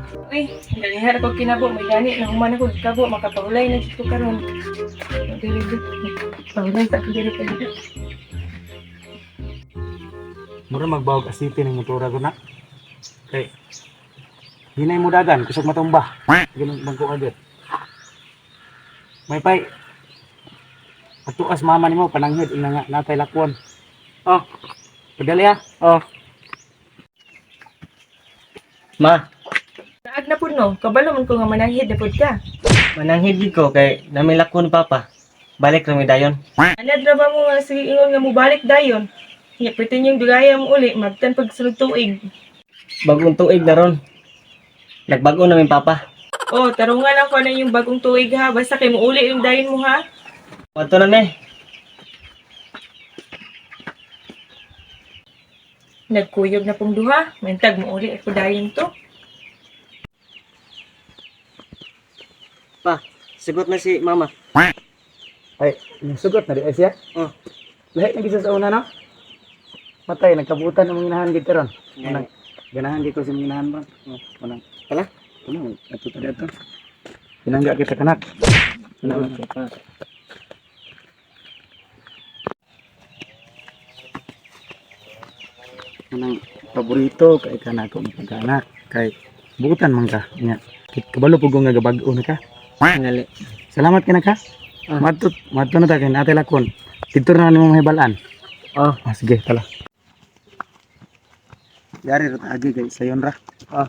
Uy, galihar ko kinabo, may gani na human ako kabo makapahulay na jud ko karon. Dili jud. Pahulay sa dili ka dili. Mura magbawag asiti ng motora ko na. Kay hinay mo dagan kusog matumba. Ganun bangko agad. May pay. Atuas mama nimo pananghid ina nga natay lakwon. Oh. Padali ha. Oh. Ma, Naag na pud no, kabalo man ko nga mananghid na pud ka. mananghid gid ko kay namilak ko ni Papa. Balik ra mi dayon. Anad ra ba mo nga sige ingon nga mobalik dayon? Nya pwede yung dugaya mo uli magtan pag sunod tuig. Bagong tuig na ron. Nagbago na mi Papa. Oh, tarungan lang ko na yung bagong tuig ha, basta kay mo uli yung dayon mo ha. Wato na me. Nagkuyog na pong duha, mentag mo uli ako dayon to. Pa, sigot na si Mama. Ay, sugot na di ay siya. Oh. Lahi na gisa sa una no. Matay nagkabutan ng minahan gid karon. Yeah. Unang ganahan gid ko sa minahan ba. Unang Kala? kuno ato tadi ato. Pinangga kita kanak. Anang paborito kay kana ko pagkana kay buutan man ka nya kabalo pug nga gabag-o na ka. Ngali. Salamat ka na ka. Ah. Matut na ta kay ate lakon. Dito na nimo mahibalaan. Oh, Sige, tala. Yari ro agi kay sayon ra. oh.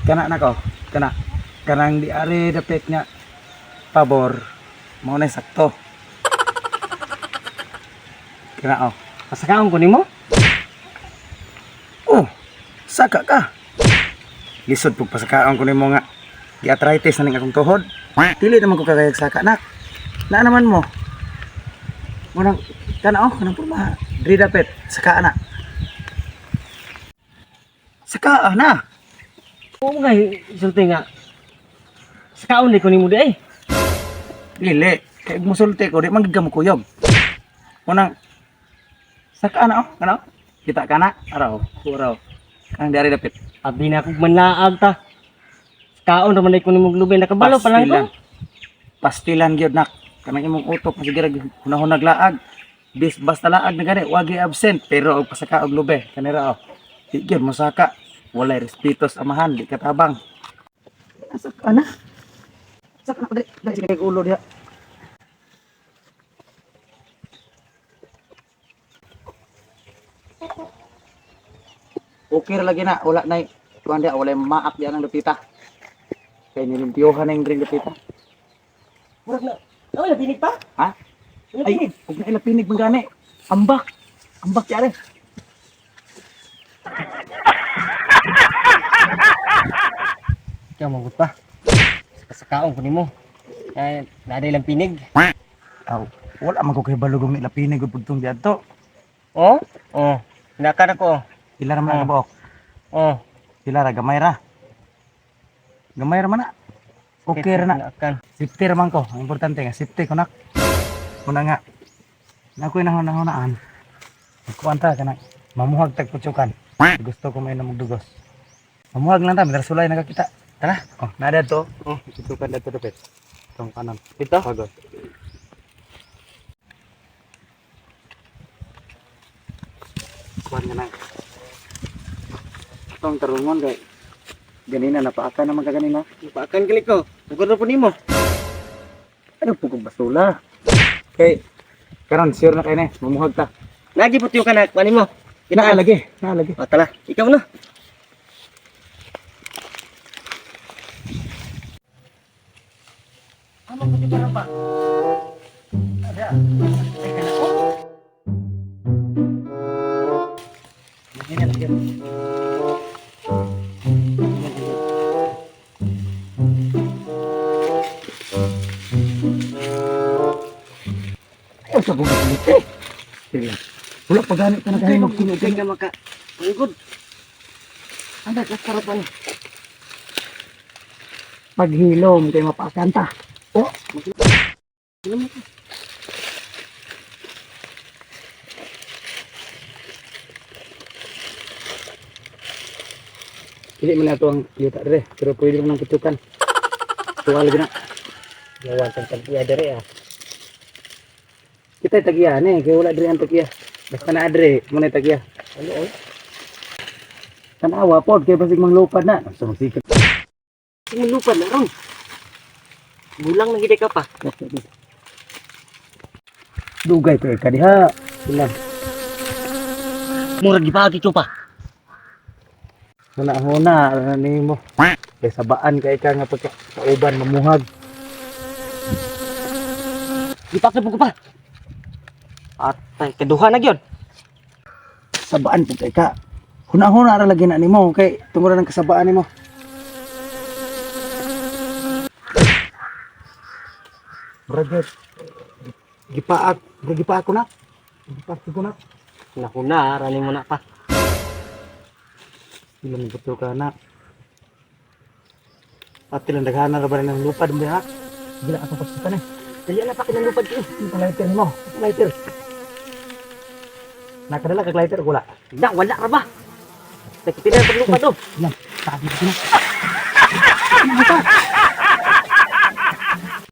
Kana na ko. Kanang di ari dapit nga pabor. Mao na sakto. Kana oh. Pasakaon ko nimo? Oh, saka ka. Lisod pug pasakaon ko nimo nga. Gi-arthritis na ning akong tuhod. Dili naman ko kakayag saka nak. Na naman mo. Munang kana oh, kanang porma. Diri dapit saka na. Saka na. Oo nga, sulti nga. Sakaon di ko nimo di ay. Lili, kay musulti ko di man gid ka mo kuyog. Munang saka na oh, kana oh. Kita kana araw, uraw. Kang dari dapit. Abi na akong manlaag ta. Sakaon ra man di ko nimo glubay nakabalo pa lang ko. Pastilan gyud nak. Kanang imong utok sige ra hunahunag laag. Basta laag na gani, wagi absent pero og pasaka og lube kanira oh. Di gyud mo saka. Walay respeto sa amahan, di katabang. Saka na. Saka na dai sige kay ulo diha. Okay ra lagi na, wala na kuan dia, wala maak diyan ang lupita. Kay nilimpyohan na yung ring lupita. Murag na. Oh, labinig pa? Ha? Ay, huwag na ilapinig mong gani. Ambak. Ambak yari. Kaya magut pa. Sakaon ko nimo. Ay, naday lang pinig. Aw, wala man ko kay balugong ilapinig ug pugtong diadto. Oh? Oh. Pinaka na ko. Pila ra man kabuok. Oh. Pila ra gamay ra. Gamay ra man na. Okay ra na. Akan. Safety ra man ko. Ang importante nga safety ko nak. Muna nga. Nakoy nahon-nahonaan. Kuanta kana. Mamuhag tag putsukan. Gusto ko may namugdugos. Mamuhag lang ta, may sulay nakakita. Tara. Oh, nada to. Oh, putsukan dito dapit. Tong kanan. Ito? Pagod. Kuan nga na. Tong tarungon kay ganina napaakan naman ka ganina. Paakan kali ko. Bukod na po nimo. Ano po kung basula? Kay karon sure na kay na mamuhag ta. Lagi putyo ka na. Kuha mo. Naalagi, naalagi. O, tala. Ikaw na. Ano po kita pa? Ada. Ay kana ko. Begini lagi. Ay, sa buka dito. Sige. Wala pa ganit ka na kayo magkinig. Tingnan maka. Ang good. Anda ka sarapan. Paghilom kay mapaakan ta. Oh, Hindi man ato ang yuta dire, pero pwede mo nang putukan. Tuwa lagi na. Lawan sa tagpiya dere ah. Kita tagiya ni, kaya wala dire ang tagiya. Basta na dire, mo na tagiya. Ano oy? Tanawa pod kay basig manglupad na. So sikat. Sing lupad na ron. Bulang na gid ka pa. Dugay ko ka diha. Bilang Murag gipagi ko pa. huna nimo. Kay sabaan kay ka nga pagka kauban mamuhag. Gipaksa po ko pa. Atay kaduha na gyud. Sabaan po kay ka. Huna ra lagi na nimo kay tungod ng kasabaan nimo. Brother, gipaak ko na. Gipaak ko na. Nahuna rani mo na pa. Ilang betul ka na. At ilang daghana ra ba ng lupad mo ha? Gila ako pasukan eh. Dali na pa kinalupad ko. Yung lighter mo. Lighter. Nakadala kag lighter wala. Da wala ra ba? Sakit na paglupad do. Yan. Sabi ko na.